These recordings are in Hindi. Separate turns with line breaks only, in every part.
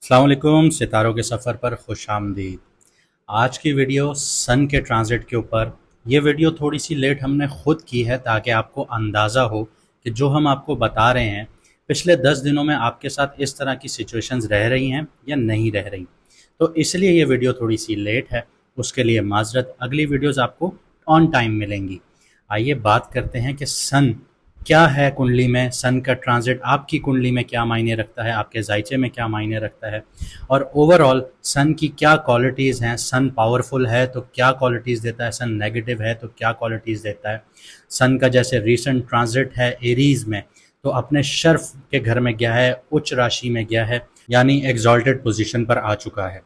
अस्सलाम वालेकुम, सितारों के सफ़र पर खुश आमदीद। आज की वीडियो सन के ट्रांजिट के ऊपर। ये वीडियो थोड़ी सी लेट हमने ख़ुद की है ताकि आपको अंदाज़ा हो कि जो हम आपको बता रहे हैं पिछले 10 दिनों में आपके साथ इस तरह की सिचुएशंस रह रही हैं या नहीं रह रही। तो इसलिए ये वीडियो थोड़ी सी लेट है, उसके लिए माजरत। अगली वीडियोज़ आपको ऑन टाइम मिलेंगी। आइए बात करते हैं कि सन क्या है कुंडली में। सन का ट्रांजिट आपकी कुंडली में क्या मायने रखता है, आपके जायचे में क्या मायने रखता है, और ओवरऑल सन की क्या क्वालिटीज़ हैं। सन पावरफुल है तो क्या क्वालिटीज़ देता है, सन नेगेटिव है तो क्या क्वालिटीज़ देता है। सन का जैसे रीसेंट ट्रांजिट है एरीज़ में, तो अपने शर्फ के घर में गया है, उच्च राशि में गया है, यानी एग्जॉल्टेड पोजीशन पर आ चुका है।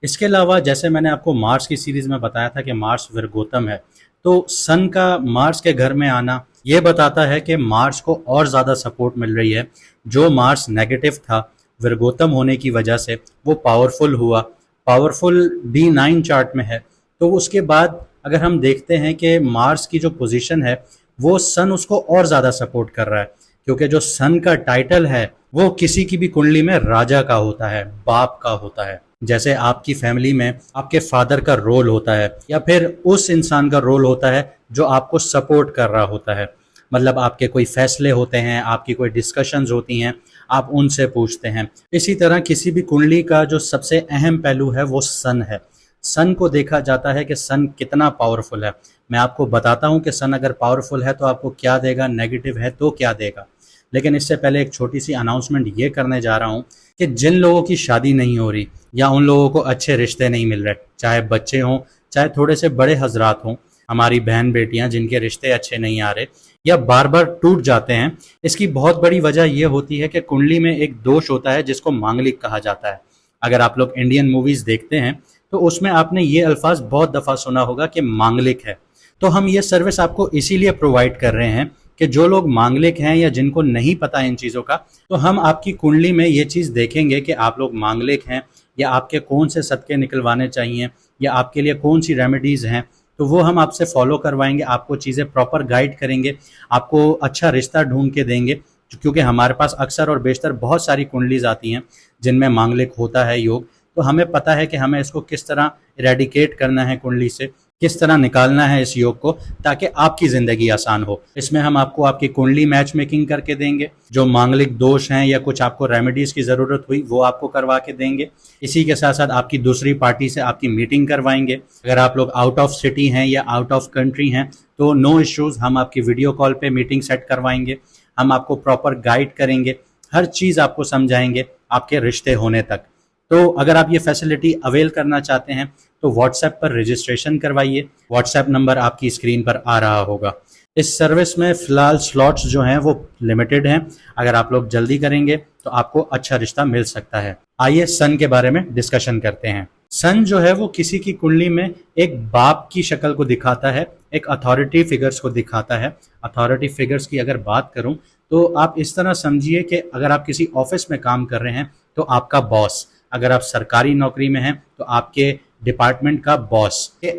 इसके अलावा जैसे मैंने आपको मार्स की सीरीज़ में बताया था कि मार्स विरगोतम है, तो सन का मार्स के घर में आना ये बताता है कि मार्स को और ज़्यादा सपोर्ट मिल रही है। जो मार्स नेगेटिव था विरगोतम होने की वजह से वो पावरफुल हुआ, पावरफुल D9 चार्ट में है। तो उसके बाद अगर हम देखते हैं कि मार्स की जो पोजीशन है वो सन उसको और ज़्यादा सपोर्ट कर रहा है, क्योंकि जो सन का टाइटल है वो किसी की भी कुंडली में राजा का होता है, बाप का होता है। जैसे आपकी फैमिली में आपके फादर का रोल होता है या फिर उस इंसान का रोल होता है जो आपको सपोर्ट कर रहा होता है। मतलब आपके कोई फैसले होते हैं, आपकी कोई डिस्कशंस होती हैं, आप उनसे पूछते हैं। इसी तरह किसी भी कुंडली का जो सबसे अहम पहलू है वो सन है। सन को देखा जाता है कि सन कितना पावरफुल है। मैं आपको बताता हूँ कि सन अगर पावरफुल है तो आपको क्या देगा, नेगेटिव है तो क्या देगा। लेकिन इससे पहले एक छोटी सी अनाउंसमेंट ये करने जा रहा हूँ कि जिन लोगों की शादी नहीं हो रही या उन लोगों को अच्छे रिश्ते नहीं मिल रहे, चाहे बच्चे हों चाहे थोड़े से बड़े हजरात हों, हमारी बहन बेटियां जिनके रिश्ते अच्छे नहीं आ रहे या बार बार टूट जाते हैं, इसकी बहुत बड़ी वजह यह होती है कि कुंडली में एक दोष होता है जिसको मांगलिक कहा जाता है। अगर आप लोग इंडियन मूवीज देखते हैं तो उसमें आपने ये अल्फाज बहुत दफ़ा सुना होगा कि मांगलिक है। तो हम ये सर्विस आपको इसीलिए प्रोवाइड कर रहे हैं कि जो लोग मांगलिक हैं या जिनको नहीं पता इन चीज़ों का, तो हम आपकी कुंडली में ये चीज़ देखेंगे कि आप लोग मांगलिक हैं या आपके कौन से सदके निकलवाने चाहिए या आपके लिए कौन सी रेमेडीज़ हैं। तो वो हम आपसे फॉलो करवाएंगे, आपको चीज़ें प्रॉपर गाइड करेंगे, आपको अच्छा रिश्ता ढूंढ के देंगे। क्योंकि हमारे पास अक्सर और बेशतर बहुत सारी कुंडलीज आती हैं जिनमें मांगलिक होता है योग, तो हमें पता है कि हमें इसको किस तरह इरेडिकेट करना है कुंडली से, किस तरह निकालना है इस योग को ताकि आपकी ज़िंदगी आसान हो। इसमें हम आपको आपकी कुंडली मैच मेकिंग करके देंगे, जो मांगलिक दोष हैं या कुछ आपको रेमेडीज़ की ज़रूरत हुई वो आपको करवा के देंगे। इसी के साथ साथ आपकी दूसरी पार्टी से आपकी मीटिंग करवाएंगे। अगर आप लोग आउट ऑफ सिटी हैं या आउट ऑफ कंट्री हैं तो नो इश्यूज़, हम आपकी वीडियो कॉल पे मीटिंग सेट करवाएंगे। हम आपको प्रॉपर गाइड करेंगे, हर चीज़ आपको समझाएंगे आपके रिश्ते होने तक। तो अगर आप ये फैसिलिटी अवेल करना चाहते हैं तो व्हाट्सएप पर रजिस्ट्रेशन करवाइए। व्हाट्सएप नंबर आपकी स्क्रीन पर आ रहा होगा। इस सर्विस में फ़िलहाल स्लॉट्स जो हैं वो लिमिटेड हैं। अगर आप लोग जल्दी करेंगे तो आपको अच्छा रिश्ता मिल सकता है। आइए सन के बारे में डिस्कशन करते हैं। सन जो है वो किसी की कुंडली में एक बाप की शक्ल को दिखाता है, एक अथॉरिटी फिगर्स को दिखाता है। अथॉरिटी फिगर्स की अगर बात करूं तो आप इस तरह समझिए कि अगर आप किसी ऑफिस में काम कर रहे हैं तो आपका बॉस, अगर आप सरकारी नौकरी में हैं तो आपके डिपार्टमेंट का बॉस।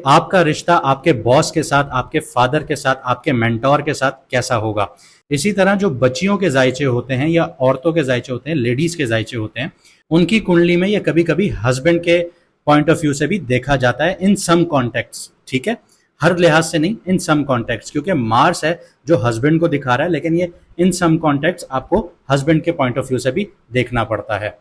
आपका रिश्ता आपके बॉस के साथ, आपके फादर के साथ, आपके मेंटोर के साथ कैसा होगा। इसी तरह जो बच्चियों के जायचे होते हैं या औरतों के जायचे होते हैं, लेडीज के जायचे होते हैं, उनकी कुंडली में ये कभी कभी हस्बैंड के पॉइंट ऑफ व्यू से भी देखा जाता है इन सम कॉन्टेक्ट्स। ठीक है, हर लिहाज से नहीं, इन सम कॉन्टेक्ट्स, क्योंकि मार्स है जो हस्बैंड को दिखा रहा है, लेकिन ये इन सम कॉन्टेक्ट्स आपको हस्बैंड के पॉइंट ऑफ व्यू से भी देखना पड़ता है।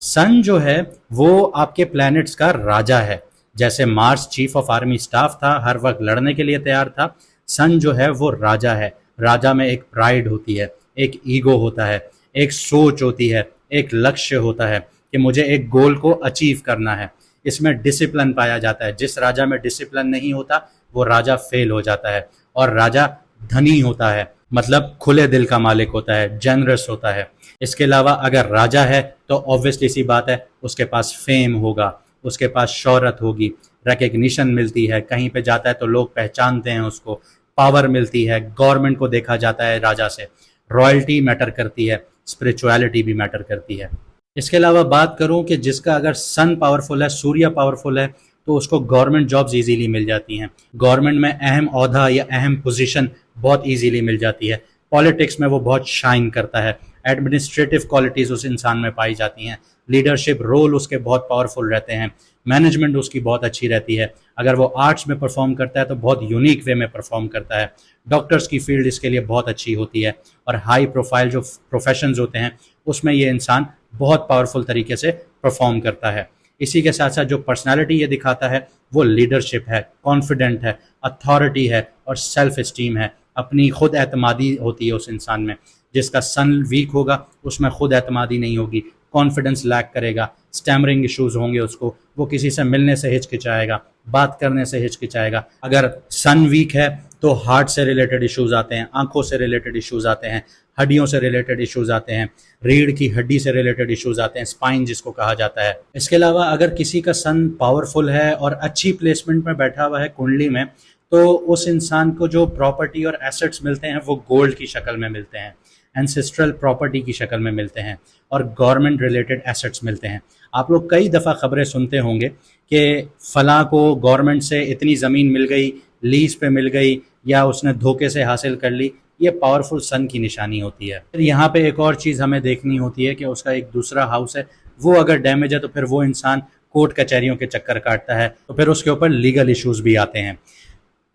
सन जो है वो आपके प्लैनेट्स का राजा है। जैसे Mars chief of army staff था, हर वक्त लड़ने के लिए तैयार था, सन जो है वो राजा है। राजा में एक प्राइड होती है, एक ईगो होता है, एक सोच होती है, एक लक्ष्य होता है कि मुझे एक गोल को अचीव करना है। इसमें डिसिप्लिन पाया जाता है। जिस राजा में डिसिप्लिन नहीं होता वो राजा फेल हो जाता है। और राजा धनी होता है, मतलब खुले दिल का मालिक होता है, जेनरस होता है। इसके अलावा अगर राजा है तो ऑब्वियसली सी बात है उसके पास फेम होगा, उसके पास शोहरत होगी, रिकग्निशन मिलती है, कहीं पे जाता है तो लोग पहचानते हैं उसको, पावर मिलती है, गवर्नमेंट को देखा जाता है राजा से, रॉयल्टी मैटर करती है, स्पिरिचुअलिटी भी मैटर करती है। इसके अलावा बात करूं कि जिसका अगर सन पावरफुल है, सूर्य पावरफुल है, तो उसको गवर्नमेंट जॉब्स इजीली मिल जाती हैं। गवर्नमेंट में अहम ओहदा या अहम पोजीशन बहुत इजीली मिल जाती है। पॉलिटिक्स में वो बहुत शाइन करता है। एडमिनिस्ट्रेटिव क्वालिटीज़ उस इंसान में पाई जाती हैं, लीडरशिप रोल उसके बहुत पावरफुल रहते हैं, मैनेजमेंट उसकी बहुत अच्छी रहती है। अगर वो आर्ट्स में परफॉर्म करता है तो बहुत यूनिक वे में परफॉर्म करता है। डॉक्टर्स की फील्ड इसके लिए बहुत अच्छी होती है, और हाई प्रोफाइल जो प्रोफेशंस होते हैं उसमें ये इंसान बहुत पावरफुल तरीके से परफॉर्म करता है। इसी के साथ साथ जो पर्सनालिटी ये दिखाता है वो लीडरशिप है, कॉन्फिडेंट है, अथॉरिटी है और सेल्फ इस्टीम है। अपनी खुद एतमादी होती है उस इंसान में। जिसका सन वीक होगा उसमें खुद एतमादी नहीं होगी, कॉन्फिडेंस लैक करेगा, स्टैमरिंग इश्यूज होंगे उसको, वो किसी से मिलने से हिचकिचाएगा, बात करने से हिचकिचाएगा। अगर सन वीक है तो हार्ट से रिलेटेड इश्यूज आते हैं, आंखों से रिलेटेड इश्यूज आते हैं, हड्डियों से रिलेटेड इश्यूज आते हैं, रीढ़ की हड्डी से रिलेटेड इश्यूज आते हैं, स्पाइन जिसको कहा जाता है। इसके अलावा अगर किसी का सन पावरफुल है और अच्छी प्लेसमेंट में बैठा हुआ है कुंडली में, तो उस इंसान को जो प्रॉपर्टी और एसेट्स मिलते हैं वो गोल्ड की शक्ल में मिलते हैं, एंसेस्ट्रल प्रॉपर्टी की शक्ल में मिलते हैं और गवर्नमेंट रिलेटेड एसेट्स मिलते हैं। आप लोग कई दफ़ा खबरें सुनते होंगे कि फलां को गवर्नमेंट से इतनी ज़मीन मिल गई, लीज पे मिल गई, या उसने धोखे से हासिल कर ली। ये पावरफुल सन की निशानी होती है। फिर यहाँ पे एक और चीज़ हमें देखनी होती है कि उसका एक दूसरा हाउस है, वो अगर डैमेज है तो फिर वो इंसान कोर्ट कचहरियों के चक्कर काटता है, तो फिर उसके ऊपर लीगल इश्यूज भी आते हैं।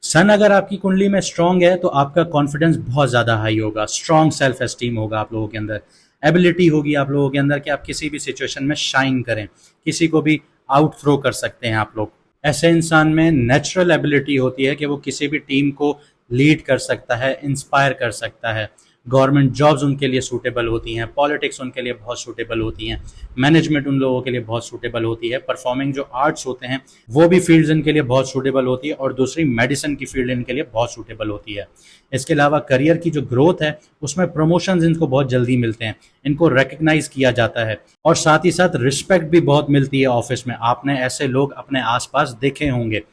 सन अगर आपकी कुंडली में स्ट्रांग है तो आपका कॉन्फिडेंस बहुत ज़्यादा हाई होगा, स्ट्रांग सेल्फ एस्टीम होगा आप लोगों के अंदर, एबिलिटी होगी आप लोगों के अंदर कि आप किसी भी सिचुएशन में शाइन करें, किसी को भी आउट थ्रो कर सकते हैं आप लोग। ऐसे इंसान में नेचुरल एबिलिटी होती है कि वो किसी भी टीम को लीड कर सकता है, इंस्पायर कर सकता है। गवर्नमेंट जॉब्स उनके लिए सूटेबल होती हैं, पॉलिटिक्स उनके लिए बहुत सूटेबल होती हैं, मैनेजमेंट उन लोगों के लिए बहुत सूटेबल होती है, परफॉर्मिंग जो आर्ट्स होते हैं वो भी फील्ड्स इनके लिए बहुत सूटेबल होती है, और दूसरी मेडिसिन की फील्ड इनके लिए बहुत सूटेबल होती है। इसके अलावा करियर की जो ग्रोथ है उसमें प्रमोशंस इनको बहुत जल्दी मिलते हैं, इनको रिकग्नाइज किया जाता है, और साथ ही साथ रिस्पेक्ट भी बहुत मिलती है ऑफिस में। आपने ऐसे लोग अपने आसपास देखे होंगे।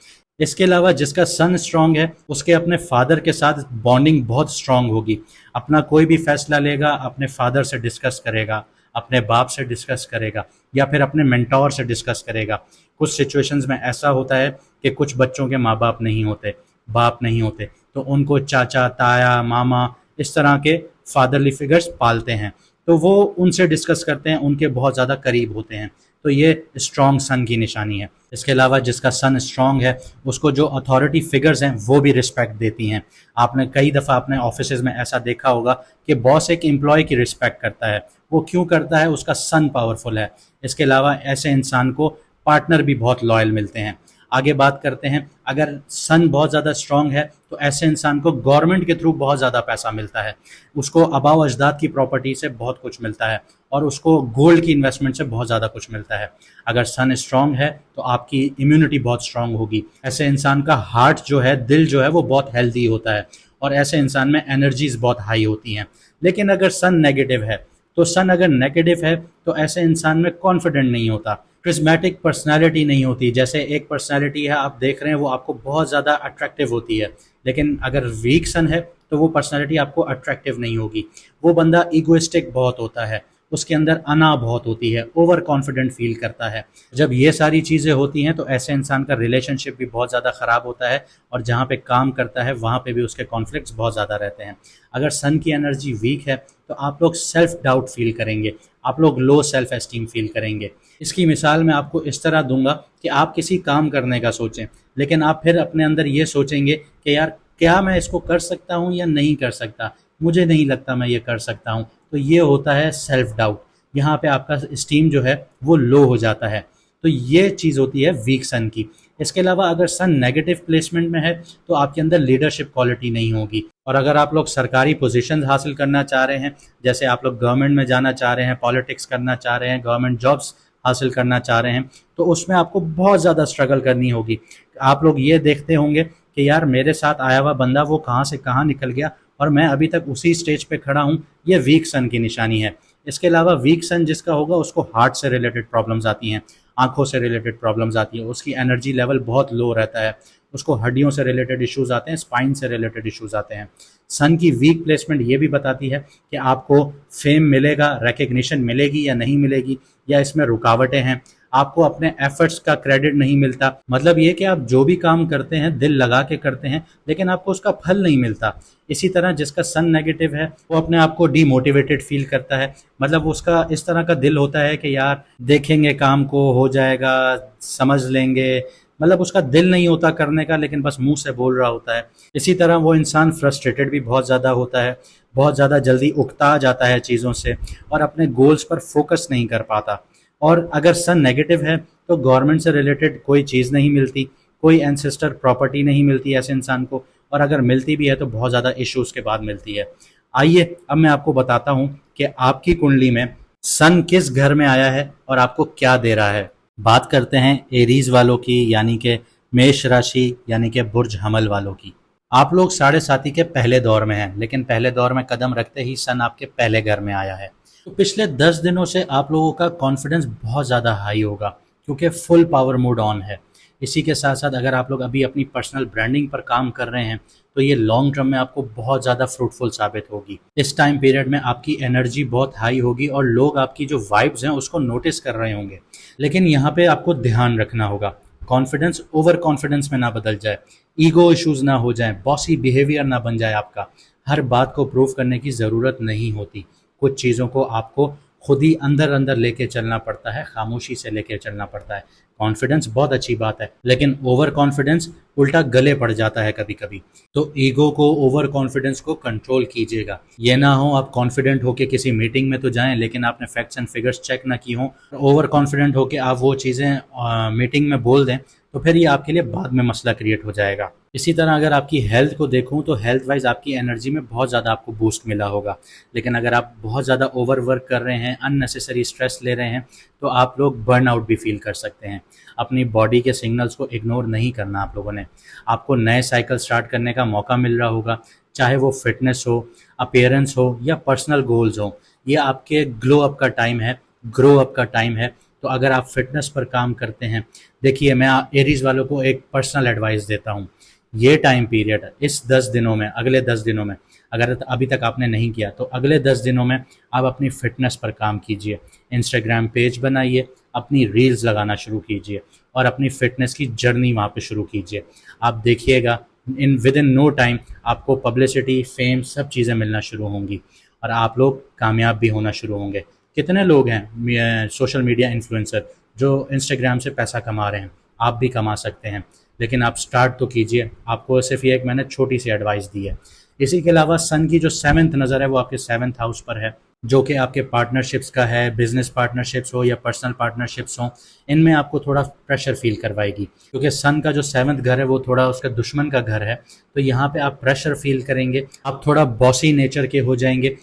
इसके अलावा जिसका सन स्ट्रांग है उसके अपने फादर के साथ बॉन्डिंग बहुत स्ट्रांग होगी। अपना कोई भी फैसला लेगा अपने फादर से डिस्कस करेगा, अपने बाप से डिस्कस करेगा, या फिर अपने मेंटोर से डिस्कस करेगा। कुछ सिचुएशंस में ऐसा होता है कि कुछ बच्चों के माँ बाप नहीं होते, बाप नहीं होते, तो उनको चाचा, ताया, मामा इस तरह के फादरली फिगर्स पालते हैं, तो वो उनसे डिस्कस करते हैं, उनके बहुत ज़्यादा करीब होते हैं। तो ये स्ट्रॉन्ग सन की निशानी है। इसके अलावा जिसका सन स्ट्रॉन्ग है उसको जो अथॉरिटी फिगर्स हैं वो भी रिस्पेक्ट देती हैं। आपने कई दफ़ा अपने ऑफिस में ऐसा देखा होगा कि बॉस एक एम्प्लॉय की रिस्पेक्ट करता है। वो क्यों करता है? उसका सन पावरफुल है। इसके अलावा ऐसे इंसान को पार्टनर भी बहुत लॉयल मिलते हैं। आगे बात करते हैं, अगर सन बहुत ज़्यादा स्ट्रॉन्ग है तो ऐसे इंसान को गवर्नमेंट के थ्रू बहुत ज़्यादा पैसा मिलता है, उसको आबाव अजदाद की प्रॉपर्टी से बहुत कुछ मिलता है, और उसको गोल्ड की इन्वेस्टमेंट से बहुत ज़्यादा कुछ मिलता है। अगर सन स्ट्रॉन्ग है तो आपकी इम्यूनिटी बहुत स्ट्रॉन्ग होगी। ऐसे इंसान का हार्ट जो है, दिल जो है वो बहुत हेल्दी होता है, और ऐसे इंसान में एनर्जीज बहुत हाई होती हैं। लेकिन अगर सन नेगेटिव है तो सन अगर नेगेटिव है तो ऐसे इंसान में कॉन्फिडेंट नहीं होता, क्रिस्मेटिक पर्सनालिटी नहीं होती। जैसे एक पर्सनालिटी है आप देख रहे हैं वो आपको बहुत ज़्यादा अट्रैक्टिव होती है, लेकिन अगर वीक सन है तो वो पर्सनालिटी आपको अट्रैक्टिव नहीं होगी। वो बंदा ईगोइस्टिक बहुत होता है, उसके अंदर अना बहुत होती है, ओवर कॉन्फिडेंट फील करता है। जब ये सारी चीज़ें होती हैं तो ऐसे इंसान का रिलेशनशिप भी बहुत ज़्यादा ख़राब होता है, और जहाँ पे काम करता है वहाँ पे भी उसके कॉन्फ्लिक्ट्स बहुत ज़्यादा रहते हैं। अगर सन की एनर्जी वीक है तो आप लोग सेल्फ डाउट फील करेंगे, आप लोग लो सेल्फ एस्टीम फील करेंगे। इसकी मिसाल मैं आपको इस तरह दूंगा कि आप किसी काम करने का सोचें, लेकिन आप फिर अपने अंदर ये सोचेंगे कि यार क्या मैं इसको कर सकता हूँ या नहीं कर सकता, मुझे नहीं लगता मैं ये कर सकता हूँ। तो ये होता है सेल्फ डाउट। यहाँ पे आपका स्टीम जो है वो लो हो जाता है। तो ये चीज़ होती है वीक सन की। इसके अलावा अगर सन नेगेटिव प्लेसमेंट में है तो आपके अंदर लीडरशिप क्वालिटी नहीं होगी। और अगर आप लोग सरकारी पोजीशंस हासिल करना चाह रहे हैं, जैसे आप लोग गवर्नमेंट में जाना चाह रहे हैं, पॉलिटिक्स करना चाह रहे हैं, गवर्नमेंट जॉब्स हासिल करना चाह रहे हैं, तो उसमें आपको बहुत ज़्यादा स्ट्रगल करनी होगी। आप लोग ये देखते होंगे कि यार मेरे साथ आया हुआ बंदा वो कहाँ से कहाँ निकल गया और मैं अभी तक उसी स्टेज पे खड़ा हूँ। ये वीक सन की निशानी है। इसके अलावा वीक सन जिसका होगा उसको हार्ट से रिलेटेड प्रॉब्लम्स आती हैं, आंखों से रिलेटेड प्रॉब्लम्स आती हैं, उसकी एनर्जी लेवल बहुत लो रहता है, उसको हड्डियों से रिलेटेड इश्यूज आते हैं, स्पाइन से रिलेटेड इश्यूज आते हैं। सन की वीक प्लेसमेंट ये भी बताती है कि आपको फेम मिलेगा, रिकग्निशन मिलेगी या नहीं मिलेगी, या इसमें रुकावटें हैं। आपको अपने एफर्ट्स का क्रेडिट नहीं मिलता। मतलब ये कि आप जो भी काम करते हैं दिल लगा के करते हैं, लेकिन आपको उसका फल नहीं मिलता। इसी तरह जिसका सन नेगेटिव है वो अपने आप को डीमोटिवेटेड फील करता है। मतलब उसका इस तरह का दिल होता है कि यार देखेंगे, काम को हो जाएगा, समझ लेंगे। मतलब उसका दिल नहीं होता करने का, लेकिन बस मुंह से बोल रहा होता है। इसी तरह वो इंसान फ्रस्ट्रेटेड भी बहुत ज़्यादा होता है, बहुत ज़्यादा जल्दी उकता जाता है चीज़ों से और अपने गोल्स पर फोकस नहीं कर पाता। और अगर सन नेगेटिव है तो गवर्नमेंट से रिलेटेड कोई चीज़ नहीं मिलती, कोई एंसेस्टर प्रॉपर्टी नहीं मिलती ऐसे इंसान को, और अगर मिलती भी है तो बहुत ज़्यादा इश्यूज़ के बाद मिलती है। आइए अब मैं आपको बताता हूँ कि आपकी कुंडली में सन किस घर में आया है और आपको क्या दे रहा है। बात करते हैं एरीज वालों की, यानी कि मेष राशि यानी कि बुर्ज हमल वालों की। आप लोग साढ़े साथी के पहले दौर में हैं, लेकिन पहले दौर में कदम रखते ही सन आपके पहले घर में आया है। तो पिछले 10 दिनों से आप लोगों का कॉन्फिडेंस बहुत ज़्यादा हाई होगा, क्योंकि फुल पावर मोड ऑन है। इसी के साथ साथ अगर आप लोग अभी अपनी पर्सनल ब्रांडिंग पर काम कर रहे हैं तो ये लॉन्ग टर्म में आपको बहुत ज़्यादा फ्रूटफुल साबित होगी। इस टाइम पीरियड में आपकी एनर्जी बहुत हाई होगी और लोग आपकी जो वाइब्स हैं उसको नोटिस कर रहे होंगे। लेकिन यहाँ पे आपको ध्यान रखना होगा, कॉन्फिडेंस ओवर कॉन्फिडेंस में ना बदल जाए, ईगो इश्यूज ना हो जाए, बॉसी बिहेवियर ना बन जाए आपका। हर बात को प्रूव करने की ज़रूरत नहीं होती। कुछ चीज़ों को आपको खुद ही अंदर अंदर लेके चलना पड़ता है, खामोशी से लेके चलना पड़ता है। कॉन्फिडेंस बहुत अच्छी बात है, लेकिन ओवर कॉन्फिडेंस उल्टा गले पड़ जाता है कभी कभी। तो ईगो को, ओवर कॉन्फिडेंस को कंट्रोल कीजिएगा। ये ना हो आप कॉन्फिडेंट होके किसी मीटिंग में तो जाएं, लेकिन आपने फैक्ट्स एंड फिगर्स चेक ना की हो, ओवर कॉन्फिडेंट होके आप वो चीज़ें मीटिंग में बोल दें, तो फिर ये आपके लिए बाद में मसला क्रिएट हो जाएगा। इसी तरह अगर आपकी हेल्थ को देखूं तो हेल्थ वाइज आपकी एनर्जी में बहुत ज़्यादा आपको बूस्ट मिला होगा। लेकिन अगर आप बहुत ज़्यादा ओवर वर्क कर रहे हैं, अननेसेसरी स्ट्रेस ले रहे हैं, तो आप लोग बर्नआउट भी फील कर सकते हैं। अपनी बॉडी के सिग्नल्स को इग्नोर नहीं करना आप लोगों ने। आपको नए साइकिल स्टार्ट करने का मौका मिल रहा होगा, चाहे वो फिटनेस हो, अपीयरेंस हो या पर्सनल गोल्स हो। ये आपके ग्लो अप का टाइम है, ग्रो अप का टाइम है। तो अगर आप फिटनेस पर काम करते हैं, देखिए मैं एरीज वालों को एक पर्सनल एडवाइस देता हूँ। ये टाइम पीरियड इस 10 दिनों में, अगले 10 दिनों में, अगर अभी तक आपने नहीं किया तो अगले 10 दिनों में आप अपनी फिटनेस पर काम कीजिए। इंस्टाग्राम पेज बनाइए, अपनी रील्स लगाना शुरू कीजिए और अपनी फिटनेस की जर्नी वहाँ पे शुरू कीजिए। आप देखिएगा विद इन नो टाइम आपको पब्लिसिटी, फेम, सब चीज़ें मिलना शुरू होंगी और आप लोग कामयाब भी होना शुरू होंगे। कितने लोग हैं सोशल मीडिया इन्फ्लुएंसर जो इंस्टाग्राम से पैसा कमा रहे हैं, आप भी कमा सकते हैं। लेकिन आप स्टार्ट तो कीजिए। आपको सिर्फ ये एक मैंने छोटी सी एडवाइस दी है। इसी के अलावा सन की जो 7th नज़र है वो आपके 7th हाउस पर है, जो कि आपके पार्टनरशिप्स का है। बिजनेस पार्टनरशिप्स हो या पर्सनल पार्टनरशिप्स हो, इनमें आपको थोड़ा प्रेशर फील करवाएगी, क्योंकि सन का जो 7th घर है वो थोड़ा उसका दुश्मन का घर है। तो यहाँ पे आप प्रेशर फील करेंगे, आप थोड़ा बॉसी नेचर के हो जाएंगे।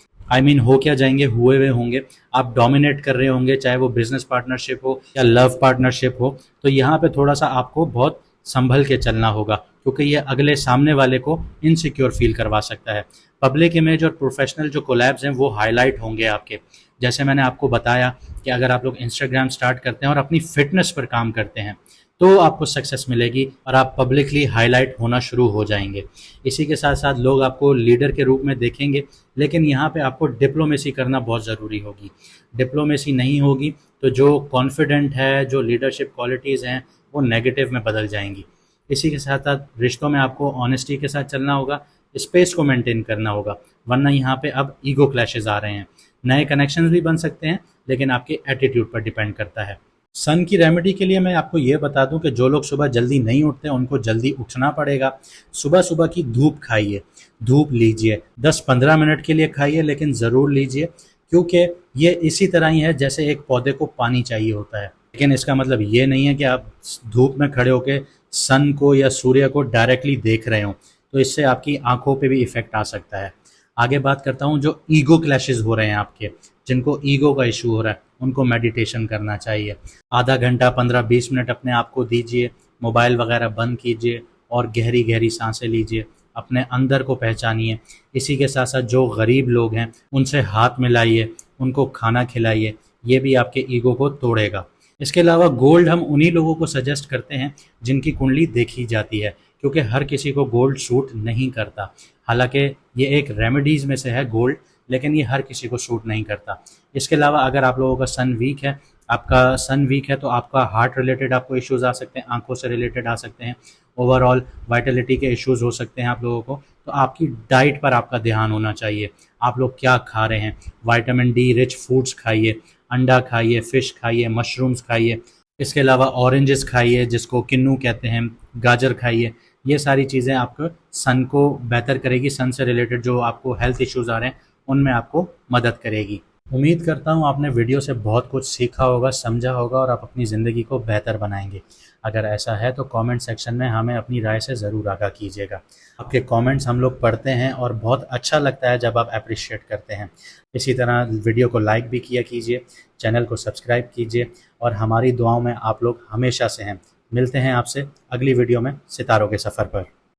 हो क्या जाएंगे, हुए हुए होंगे। आप डोमिनेट कर रहे होंगे, चाहे वो बिजनेस पार्टनरशिप हो या लव पार्टनरशिप हो। तो यहाँ पे थोड़ा सा आपको बहुत संभल के चलना होगा, क्योंकि ये अगले सामने वाले को इनसिक्योर फील करवा सकता है। पब्लिक इमेज और प्रोफेशनल जो कोलैब्स हैं वो हाईलाइट होंगे आपके। जैसे मैंने आपको बताया कि अगर आप लोग इंस्टाग्राम स्टार्ट करते हैं और अपनी फिटनेस पर काम करते हैं तो आपको सक्सेस मिलेगी और आप पब्लिकली हाईलाइट होना शुरू हो जाएंगे। इसी के साथ साथ लोग आपको लीडर के रूप में देखेंगे, लेकिन यहाँ पे आपको डिप्लोमेसी करना बहुत ज़रूरी होगी। डिप्लोमेसी नहीं होगी तो जो कॉन्फिडेंट है, जो लीडरशिप क्वालिटीज़ हैं, वो नेगेटिव में बदल जाएंगी। इसी के साथ साथ रिश्तों में आपको ऑनेस्टी के साथ चलना होगा, स्पेस को मेंटेन करना होगा, वरना यहाँ पे अब ईगो क्लैशेस आ रहे हैं। नए कनेक्शंस भी बन सकते हैं, लेकिन आपके एटीट्यूड पर डिपेंड करता है। सन की रेमेडी के लिए मैं आपको ये बता दूं कि जो लोग सुबह जल्दी नहीं उठते उनको जल्दी उठना पड़ेगा। सुबह सुबह की धूप खाइए, धूप लीजिए, 10-15 मिनट के लिए खाइए, लेकिन ज़रूर लीजिए, क्योंकि ये इसी तरह ही है जैसे एक पौधे को पानी चाहिए होता है। लेकिन इसका मतलब ये नहीं है कि आप धूप में खड़े होकर सन को या सूर्य को डायरेक्टली देख रहे हो, तो इससे आपकी आंखों पे भी इफेक्ट आ सकता है। आगे बात करता हूँ जो ईगो क्लैशेस हो रहे हैं आपके, जिनको ईगो का इशू हो रहा है, उनको मेडिटेशन करना चाहिए। आधा घंटा 15-20 मिनट अपने आप को दीजिए, मोबाइल वगैरह बंद कीजिए और गहरी गहरी सांसें लीजिए, अपने अंदर को पहचानिए। इसी के साथ साथ जो गरीब लोग हैं उनसे हाथ मिलाइए, उनको खाना खिलाइए, ये भी आपके ईगो को तोड़ेगा। इसके अलावा गोल्ड हम उन्हीं लोगों को सजेस्ट करते हैं जिनकी कुंडली देखी जाती है, क्योंकि हर किसी को गोल्ड सूट नहीं करता। हालांकि ये एक रेमेडीज़ में से है गोल्ड, लेकिन ये हर किसी को सूट नहीं करता। इसके अलावा अगर आप लोगों का सन वीक है आपका सन वीक है तो आपका हार्ट रिलेटेड आपको इश्यूज़ आ सकते हैं, आंखों से रिलेटेड आ सकते हैं, ओवरऑल वाइटलिटी के इश्यूज़ हो सकते हैं आप लोगों को। तो आपकी डाइट पर आपका ध्यान होना चाहिए, आप लोग क्या खा रहे हैं। विटामिन डी रिच फूड्स खाइए, अंडा खाइए, फ़िश खाइए, मशरूम्स खाइए, इसके अलावा ऑरेंजेस खाइए जिसको किन्नू कहते हैं, गाजर खाइए। ये सारी चीज़ें आपको सन को बेहतर करेगी, सन से रिलेटेड जो आपको हेल्थ इश्यूज़ आ रहे हैं उनमें आपको मदद करेगी। उम्मीद करता हूँ आपने वीडियो से बहुत कुछ सीखा होगा, समझा होगा और आप अपनी ज़िंदगी को बेहतर बनाएंगे। अगर ऐसा है तो कमेंट सेक्शन में हमें अपनी राय से ज़रूर आगाह कीजिएगा। आपके कमेंट्स हम लोग पढ़ते हैं और बहुत अच्छा लगता है जब आप अप्रिशिएट करते हैं। इसी तरह वीडियो को लाइक भी किया कीजिए, चैनल को सब्सक्राइब कीजिए और हमारी दुआओं में आप लोग हमेशा से हैं। मिलते हैं आपसे अगली वीडियो में सितारों के सफ़र पर।